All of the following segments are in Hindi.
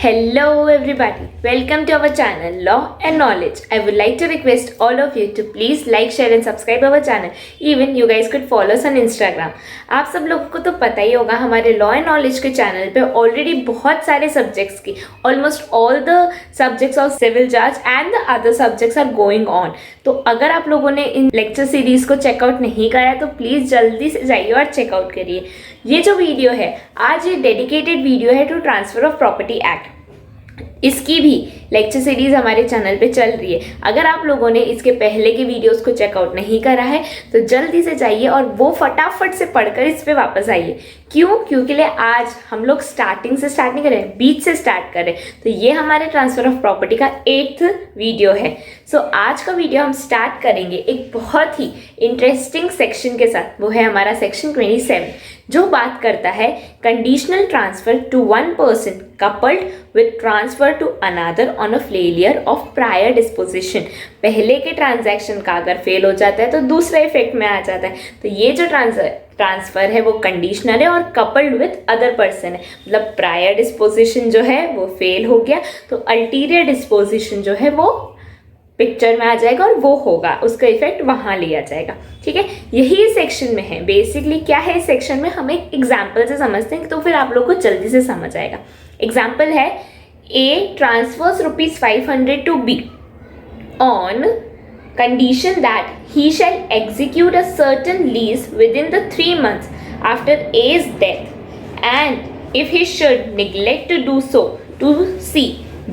Hello everybody, welcome to our channel Law and Knowledge. I would like to request all of you to please like, share and subscribe our channel. Even you guys could follow us on Instagram. आप सब लोगों को तो पता ही होगा हमारे लॉ एंड नॉलेज के चैनल पे ऑलरेडी बहुत सारे सब्जेक्ट्स की almost all the subjects of civil जज and the other subjects are going on. तो अगर आप लोगों ने इन लेक्चर सीरीज को चेकआउट नहीं करा तो प्लीज जल्दी से जाइए और चेकआउट करिए. ये जो वीडियो है आज ये डेडिकेटेड वीडियो है to transfer of property act. इसकी भी लेक्चर सीरीज हमारे चैनल पे चल रही है. अगर आप लोगों ने इसके पहले के वीडियोस को चेकआउट नहीं करा है तो जल्दी से जाइए और वो फटाफट से पढ़कर इस पे वापस आइए. क्योंकि आज हम लोग स्टार्टिंग से स्टार्ट नहीं कर रहे हैं, बीच से स्टार्ट कर रहे हैं. तो ये हमारे ट्रांसफर ऑफ प्रॉपर्टी का 8th वीडियो है. सो आज का वीडियो हम स्टार्ट करेंगे एक बहुत ही इंटरेस्टिंग सेक्शन के साथ. वो है हमारा सेक्शन 27 जो बात करता है conditional transfer to one person coupled with transfer to another on a failure of prior disposition. पहले के ट्रांजैक्शन का अगर फेल हो जाता है तो दूसरा इफेक्ट में आ जाता है. तो ये जो ट्रांसफर है वो कंडीशनल है और कपल्ड विद अदर पर्सन है. मतलब प्रायर डिस्पोजिशन जो है वो फेल हो गया तो अल्टीरियर डिस्पोजिशन जो है वो पिक्चर में आ जाएगा और वो होगा, उसका इफेक्ट वहां लिया जाएगा. ठीक है, यही सेक्शन में है. बेसिकली क्या है इस सेक्शन में हम एक एग्जाम्पल से समझते हैं तो फिर आप लोग को जल्दी से समझ आएगा. एग्जाम्पल है A transfers ₹500 to B on condition that he shall execute a certain lease within the 3 months after A's death, and if he should neglect to do so to C,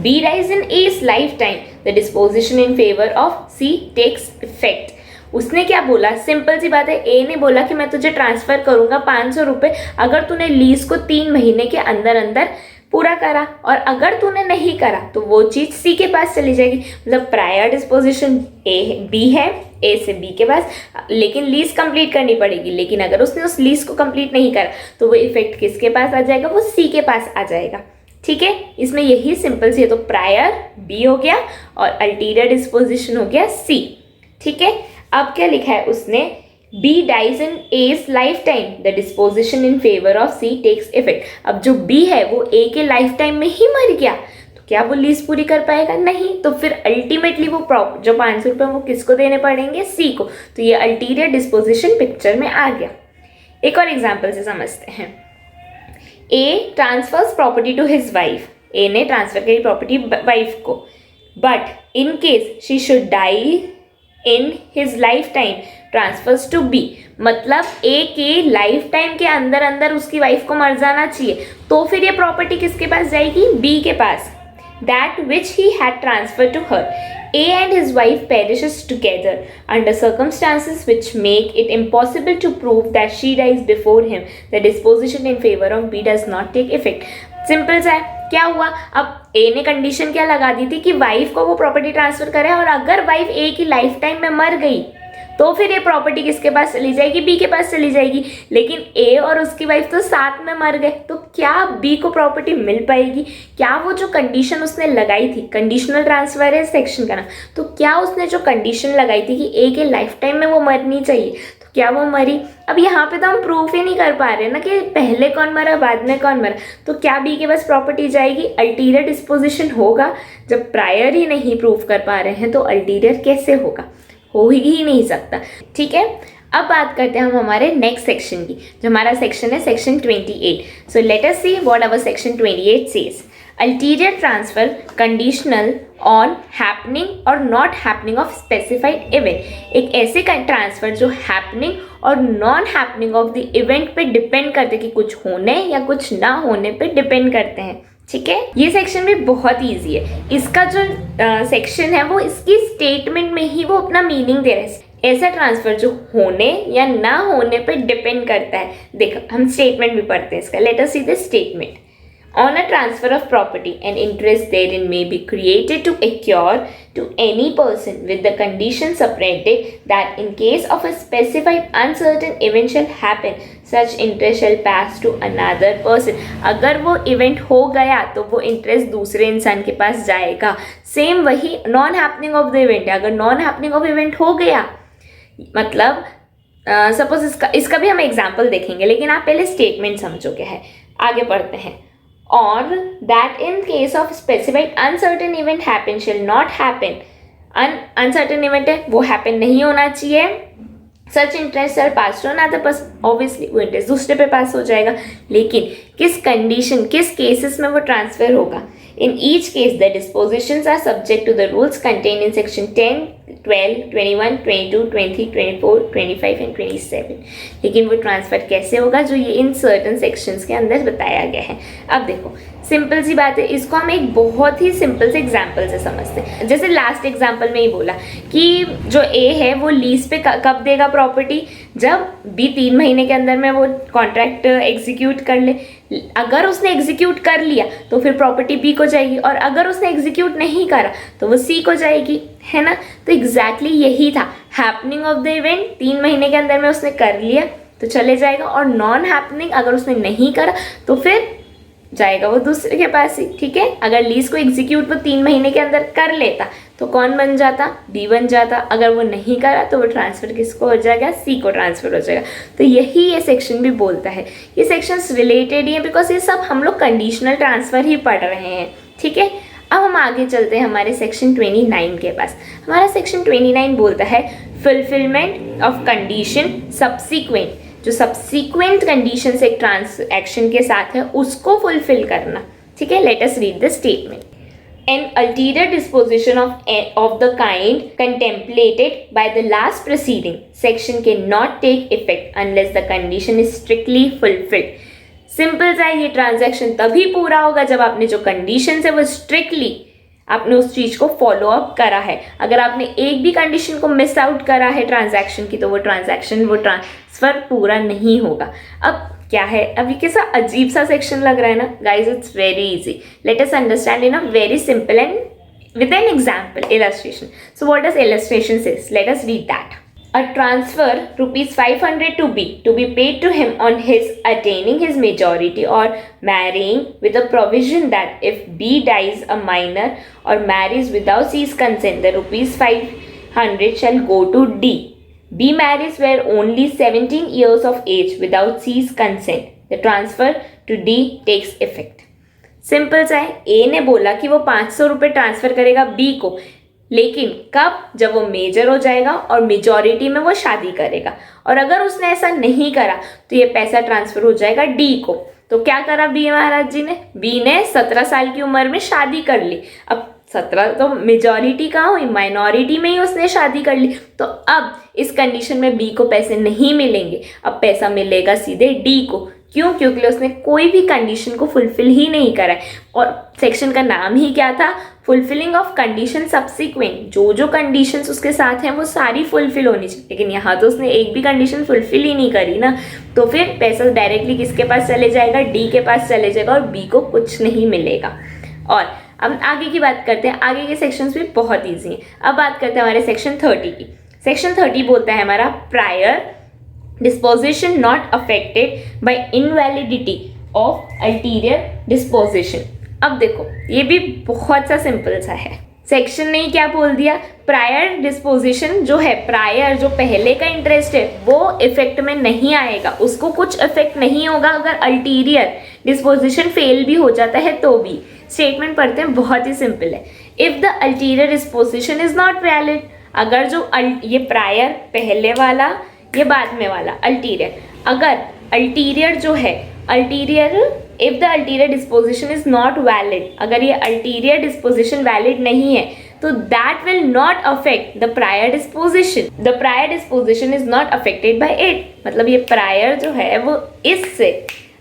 B dies in A's lifetime, the disposition in favor of C takes effect. उसने क्या बोला, सिंपल सी बात है. ए ने बोला कि मैं तुझे ट्रांसफर करूंगा 500 रुपये अगर तूने लीज को 3 महीने के अंदर अंदर पूरा करा, और अगर तूने नहीं करा तो वो चीज सी के पास चली जाएगी. मतलब प्रायर डिस्पोजिशन ए बी है, ए से बी के पास, लेकिन लीज कंप्लीट करनी पड़ेगी. लेकिन अगर उसने उस लीज को कंप्लीट नहीं करा तो वो इफेक्ट किसके पास आ जाएगा, वो सी के पास आ जाएगा. ठीक है, इसमें यही सिंपल सी है. तो प्रायर बी हो गया और अल्टीरियर डिस्पोजिशन हो गया सी. ठीक है, अब क्या लिखा है उसने, B dies in A's lifetime, the disposition in favor of C takes effect. अब जो B है वो A के लाइफ टाइम में ही मर गया तो क्या वो लीज पूरी कर पाएगा, नहीं. तो फिर अल्टीमेटली वो जो 500 रुपये वो किसको देने पड़ेंगे, C को. तो ये अल्टीरियर डिस्पोजिशन पिक्चर में आ गया. एक और एग्जाम्पल से समझते हैं. A transfers property to his wife. A ने ट्रांसफर करी प्रॉपर्टी वाइफ को, but in case she should die in his life time transfers to B. मतलब ए के लाइफ टाइम के अंदर अंदर उसकी वाइफ को मर जाना चाहिए तो फिर ये प्रॉपर्टी किसके पास जाएगी, बी के पास. That which he had transfer to her. A and his wife perishes together under circumstances which make it impossible to prove that she dies before him. The disposition in favour of B does not take effect. Simple सा है. क्या हुआ, अब ए ने कंडीशन क्या लगा दी थी कि वाइफ को वो प्रॉपर्टी ट्रांसफर करे, और अगर वाइफ ए की लाइफ टाइम में मर गई तो फिर ये प्रॉपर्टी किसके पास चली जाएगी, बी के पास चली जाएगी. लेकिन ए और उसकी वाइफ तो साथ में मर गए तो क्या बी को प्रॉपर्टी मिल पाएगी, क्या वो जो कंडीशन उसने लगाई थी, कंडीशनल ट्रांसफर है सेक्शन का नाम, तो क्या उसने जो कंडीशन लगाई थी कि ए के लाइफ टाइम में वो मरनी चाहिए तो क्या वो मरी. अब यहाँ पे तो हम प्रूफ ही नहीं कर पा रहे ना कि पहले कौन मरा बाद में कौन मरा. तो क्या बी के पास प्रॉपर्टी जाएगी, अल्टीरियर डिस्पोजिशन होगा. जब प्रायर ही नहीं प्रूफ कर पा रहे हैं तो अल्टीरियर कैसे होगा, हो ही नहीं सकता. ठीक है, अब बात करते हैं हम हमारे नेक्स्ट सेक्शन की. जो हमारा सेक्शन है section 28. So let us see what our section 28 says. Ulterior transfer conditional on happening और not happening of specified event. एक ऐसे ट्रांसफर जो हैपनिंग और non happening of the event पे डिपेंड करते, कि कुछ होने या कुछ ना होने पे डिपेंड करते हैं. ठीक है, ये सेक्शन भी बहुत इजी है. इसका जो सेक्शन है वो इसकी स्टेटमेंट में ही वो अपना मीनिंग दे रहा है. ऐसा ट्रांसफर जो होने या ना होने पे डिपेंड करता है. देखो हम स्टेटमेंट भी पढ़ते हैं इसका. Late us see the statement. On a transfer of property, an interest therein may be created to accrue to any person with the condition subjected that in case of a specified uncertain event shall happen, such interest shall pass to another person. अगर वो इवेंट हो गया तो वो इंटरेस्ट दूसरे इंसान के पास जाएगा. सेम वही non happening of the event है. अगर नॉन हैपनिंग ऑफ इवेंट हो गया मतलब सपोज इसका भी हम एग्जाम्पल देखेंगे, लेकिन आप पहले स्टेटमेंट समझो क्या है. आगे पढ़ते हैं. और that in case of specified uncertain event happen shall not happen. Uncertain event है वो हैपन नहीं होना चाहिए। Such interest are pass on other person, obviously वो इंटरेस्ट दूसरे पे पास हो जाएगा, लेकिन किस कंडीशन किस केसेस में वो ट्रांसफर होगा। In each case the dispositions are subject to the rules contain in section 10, 12, 21, 22, 23, 24, 25 and 27। लेकिन वो ट्रांसफर कैसे होगा जो ये इन सर्टन सेक्शंस के अंदर बताया गया है। अब देखो सिंपल सी बात है, इसको हम एक बहुत ही सिंपल से एग्जाम्पल से समझते हैं। जैसे लास्ट एग्जाम्पल में ही बोला कि जो ए है वो लीज पे कब देगा प्रॉपर्टी, जब बी 3 महीने के अंदर में वो कॉन्ट्रैक्ट एग्जीक्यूट कर ले। अगर उसने एग्जीक्यूट कर लिया तो फिर प्रॉपर्टी बी को जाएगी, और अगर उसने एग्जीक्यूट नहीं करा तो वो सी को जाएगी, है ना। तो एग्जैक्टली यही था हैपनिंग ऑफ द इवेंट। 3 महीने के अंदर में उसने कर लिया तो चले जाएगा, और नॉन हैपनिंग अगर उसने नहीं करा तो फिर जाएगा वो दूसरे के पास ही, ठीक है। अगर लीज को एग्जीक्यूट वो 3 महीने के अंदर कर लेता तो कौन बन जाता, बी बन जाता। अगर वो नहीं करा तो वो ट्रांसफर किसको हो जाएगा, सी को ट्रांसफर हो जाएगा। तो यही ये सेक्शन भी बोलता है। ये सेक्शंस रिलेटेड ही है बिकॉज ये सब हम लोग कंडीशनल ट्रांसफर ही पढ़ रहे हैं, ठीक है। अब हम आगे चलते हैं हमारे सेक्शन 29 के पास। हमारा सेक्शन 29 बोलता है फुलफिलमेंट ऑफ कंडीशन सब्सिक्वेंट। जो सब्सिक्वेंट कंडीशन एक ट्रांसैक्शन के साथ है उसको फुलफिल करना, ठीक है। Let us read the statement. An ulterior disposition of the kind contemplated by the last preceding section cannot take effect unless the condition is strictly fulfilled. Simple सा ये ट्रांजैक्शन तभी पूरा होगा जब आपने जो कंडीशन है वो स्ट्रिक्टली आपने उस चीज को फॉलो अप करा है। अगर आपने एक भी कंडीशन को मिस आउट करा है ट्रांजैक्शन की तो वो ट्रांसफर पूरा नहीं होगा। अब क्या है, अभी कैसा अजीब सा सेक्शन लग रहा है ना guys, it's very easy. Let us understand in a very simple and with an example illustration. So what does illustration says? Let us read that. A transfer ₹500 to B to be paid to him on his attaining his majority or marrying, with a provision that if B dies a minor or marries without C's consent, the ₹500 shall go to D. B marries where only 17 years of age without C's consent. The transfer to D takes effect. Simple सा है, ए ने बोला कि वो 500 रुपये ट्रांसफर करेगा बी को, लेकिन कब, जब वो मेजर हो जाएगा और मेजॉरिटी में वो शादी करेगा। और अगर उसने ऐसा नहीं करा तो ये पैसा ट्रांसफर हो जाएगा डी को। तो क्या करा बी महाराज जी ने, बी ने 17 साल की उम्र में शादी कर ली। अब 17 तो मेजॉरिटी कहाँ हुई, माइनॉरिटी में ही उसने शादी कर ली। तो अब इस कंडीशन में बी को पैसे नहीं मिलेंगे, अब पैसा मिलेगा सीधे डी को। क्यों? क्योंकि उसने कोई भी कंडीशन को फुलफिल ही नहीं करा है। और सेक्शन का नाम ही क्या था, फुलफिलिंग ऑफ कंडीशन सब्सिक्वेंट। जो जो कंडीशंस उसके साथ हैं वो सारी फुलफिल होनी चाहिए, लेकिन यहाँ तो उसने एक भी कंडीशन फुलफिल ही नहीं करी ना। तो फिर पैसा डायरेक्टली किसके पास चले जाएगा, डी के पास चले जाएगा, और बी को कुछ नहीं मिलेगा। और अब आगे की बात करते हैं, आगे के सेक्शंस भी बहुत ईजी हैं। अब बात करते हैं हमारे सेक्शन 30 की। सेक्शन 30 बोलता है हमारा prior disposition not affected by invalidity of ulterior disposition. अब देखो ये भी बहुत सा सिंपल सा है। सेक्शन ने क्या बोल दिया, प्रायर डिस्पोजिशन जो है, प्रायर जो पहले का इंटरेस्ट है वो इफेक्ट में नहीं आएगा, उसको कुछ इफेक्ट नहीं होगा अगर अल्टीरियर डिस्पोजिशन फेल भी हो जाता है तो भी। स्टेटमेंट पढ़ते हैं, बहुत ही सिंपल है। If the ulterior disposition is not valid, अगर जो ये प्रायर पहले वाला, ये बाद में वाला अल्टीरियर, अगर अल्टीरियर जो है, ulterior if the ulterior disposition is not valid, अगर ये अल्टीरियर डिस्पोजिशन वैलिड नहीं है तो that will not affect the prior disposition. The prior disposition is not affected bye it, मतलब ये प्रायर जो है वो इससे,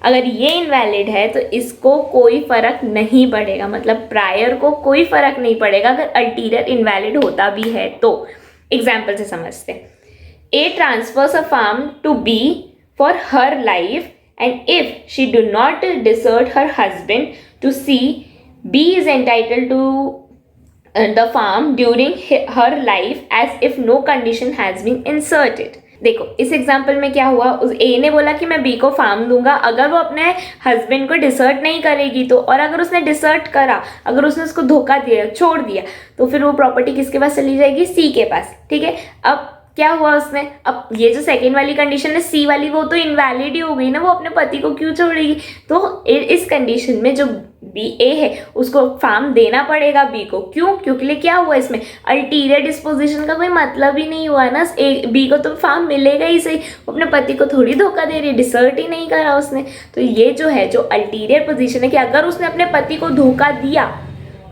अगर ये इनवैलिड है तो इसको कोई फर्क नहीं पड़ेगा, मतलब प्रायर को कोई फर्क नहीं पड़ेगा अगर अल्टीरियर इनवैलिड होता भी है तो। एग्जाम्पल से समझते हैं। A transfers a farm to B for her life, and if she do not desert her husband to C, B is entitled to the farm during her life as if no condition has been inserted. देखो इस एग्जाम्पल में क्या हुआ, उस ए ने बोला कि मैं बी को फार्म दूंगा अगर वो अपने हस्बैंड को डिसर्ट नहीं करेगी तो, और अगर उसने डिसर्ट करा, अगर उसने उसको धोखा दिया, छोड़ दिया, तो फिर वो प्रॉपर्टी किसके पास चली जाएगी, सी के पास, ठीक है। अब क्या हुआ उसमें, अब ये जो सेकेंड वाली कंडीशन है सी वाली, वो तो इनवैलिड ही हो गई ना, वो अपने पति को क्यों छोड़ेगी। तो इस कंडीशन में जो बी ए है उसको फार्म देना पड़ेगा बी को। क्यों? क्योंकि क्या हुआ इसमें, अल्टीरियर डिस्पोजिशन का कोई मतलब ही नहीं हुआ ना, बी को तो फार्म मिलेगा ही सही, अपने पति को थोड़ी धोखा दे रही है, डिसर्ट ही नहीं करा उसने। तो ये जो है जो अल्टीरियर पोजीशन है कि अगर उसने अपने पति को धोखा दिया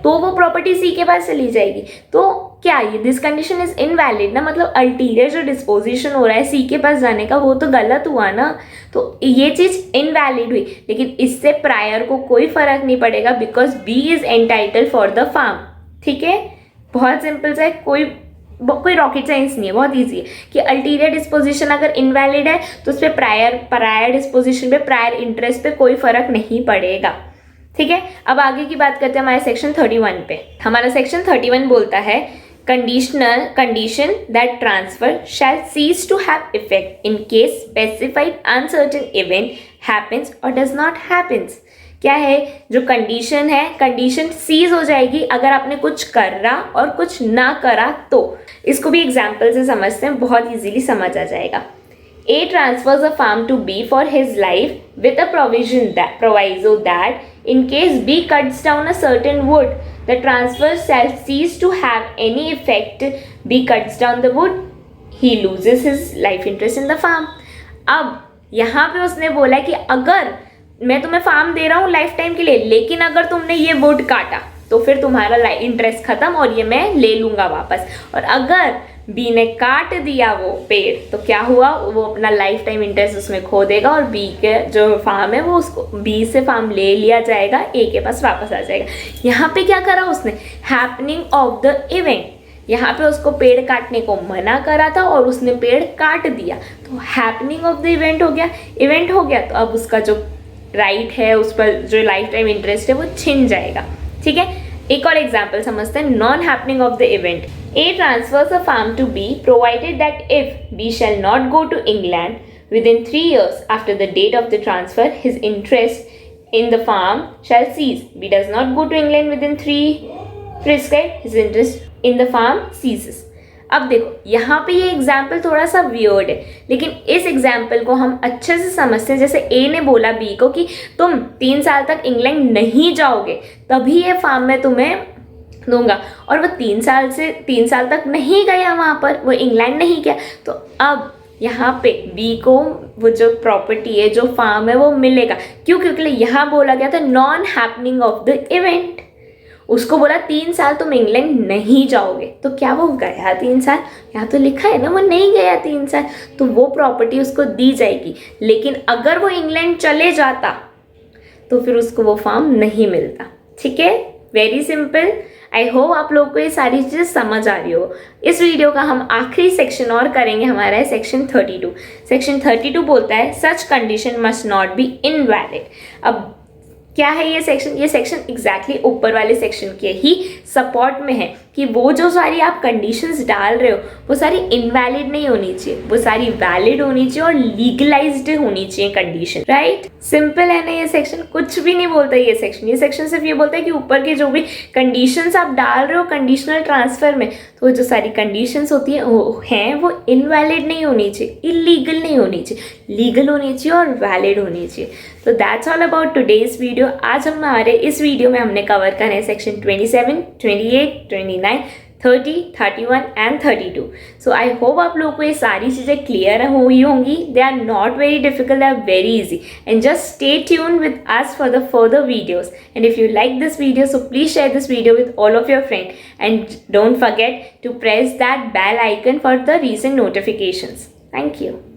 तो वो प्रॉपर्टी सी के पास चली जाएगी। तो क्या ये दिस कंडीशन इज इनवैलिड ना, मतलब अल्टीरियर जो डिस्पोजिशन हो रहा है सी के पास जाने का वो तो गलत हुआ ना, तो ये चीज इनवैलिड हुई। लेकिन इससे प्रायर को कोई फर्क नहीं पड़ेगा because B is entitle for the farm. ठीक है, बहुत सिंपल सा है, कोई रॉकेट साइंस नहीं है, बहुत इजी है कि अल्टीरियर डिस्पोजिशन अगर इनवैलिड है तो उस पर प्रायर डिस्पोजिशन पे, प्रायर इंटरेस्ट पे कोई फर्क नहीं पड़ेगा। ठीक है, अब आगे की बात करते हैं हमारे सेक्शन 31 पे। हमारा सेक्शन 31 बोलता है condition that transfer shall cease to have effect in case specified uncertain event happens और डज नॉट हैपेंस। क्या है जो कंडीशन है, कंडीशन सीज हो जाएगी अगर आपने कुछ करा और कुछ ना करा तो। इसको भी एग्जाम्पल से समझते हैं, बहुत इजीली समझ आ जाएगा। A transfers a farm to B for his life with a proviso that in case B cuts down a certain wood, the transfer shall cease to have any effect. B cuts down the wood, he loses his life interest in the farm. अब यहाँ पे उसने बोला कि अगर मैं तुम्हें फार्म दे रहा हूँ लाइफ टाइम के लिए, लेकिन अगर तुमने ये वुड काटा तो फिर तुम्हारा इंटरेस्ट खत्म और ये मैं ले लूंगा वापस। और अगर बी ने काट दिया वो पेड़ तो क्या हुआ, वो अपना लाइफ टाइम इंटरेस्ट उसमें खो देगा और बी के जो फार्म है वो उसको बी से फार्म ले लिया जाएगा, ए के पास वापस आ जाएगा। यहाँ पे क्या करा उसने, हैपनिंग ऑफ द इवेंट। यहाँ पे उसको पेड़ काटने को मना करा था और उसने पेड़ काट दिया, तो हैपनिंग ऑफ द इवेंट हो गया, इवेंट हो गया तो अब उसका जो राइट है उस पर जो लाइफ टाइम इंटरेस्ट है वो छिन जाएगा। ठीक है, एक और एग्जाम्पल समझते हैं, non happening of the event. A transfers a farm to B provided that if B shall not go to England within 3 years after the date of the transfer, his interest in the farm shall cease. B does not go to England within 3 prescribed, his interest in the farm ceases. अब देखो यहाँ पे ये एग्जाम्पल थोड़ा सा वियर्ड है, लेकिन इस एग्जाम्पल को हम अच्छे से समझते हैं। जैसे ए ने बोला बी को कि तुम 3 साल तक इंग्लैंड नहीं जाओगे तभी ये फार्म मैं तुम्हें दूंगा, और वो 3 साल तक नहीं गया वहाँ पर, वो इंग्लैंड नहीं गया, तो अब यहाँ पे बी को वो जो प्रॉपर्टी है, जो फार्म है वो मिलेगा। क्यों? क्योंकि यहाँ बोला गया था non happening of the event. उसको बोला 3 साल तुम इंग्लैंड नहीं जाओगे, तो क्या वो गया 3 साल? यहाँ तो लिखा है ना वो नहीं गया 3 साल, तो वो प्रॉपर्टी उसको दी जाएगी। लेकिन अगर वो इंग्लैंड चले जाता तो फिर उसको वो फार्म नहीं मिलता। ठीक है, वेरी सिंपल। आई होप आप लोग को ये सारी चीज़ें समझ आ रही हो। इस वीडियो का हम आखिरी सेक्शन और करेंगे, हमारा है सेक्शन 32। सेक्शन 32 बोलता है such condition must not be invalid. अब क्या है ये सेक्शन एग्जैक्टली ऊपर वाले सेक्शन के ही सपोर्ट में है कि वो जो सारी आप कंडीशंस डाल रहे हो वो सारी इनवैलिड नहीं होनी चाहिए, वो सारी वैलिड होनी चाहिए और लीगलाइज्ड होनी चाहिए कंडीशन। राइट, सिंपल है ना ये सेक्शन, कुछ भी नहीं बोलता ये सेक्शन सिर्फ ये बोलता है कि ऊपर के जो भी कंडीशंस आप डाल रहे हो कंडीशनल ट्रांसफर में, तो जो सारी कंडीशंस होती हैं वो इनवैलिड नहीं होनी चाहिए, इलीगल नहीं होनी चाहिए, लीगल होनी चाहिए और वैलिड होनी चाहिए। तो that's all about today's video. आज हमारे इस वीडियो में हमने कवर करें section 27, 28, 29, 30, 31 and 32। So I hope आप लोगों को ये सारी चीज़ें क्लियर हुई होंगी। They are not very difficult, they are very easy, and just stay tune with us for the further videos. And if you like this video so please share this video with all of your friends, and don't forget to press that bell icon for the recent notifications. Thank you.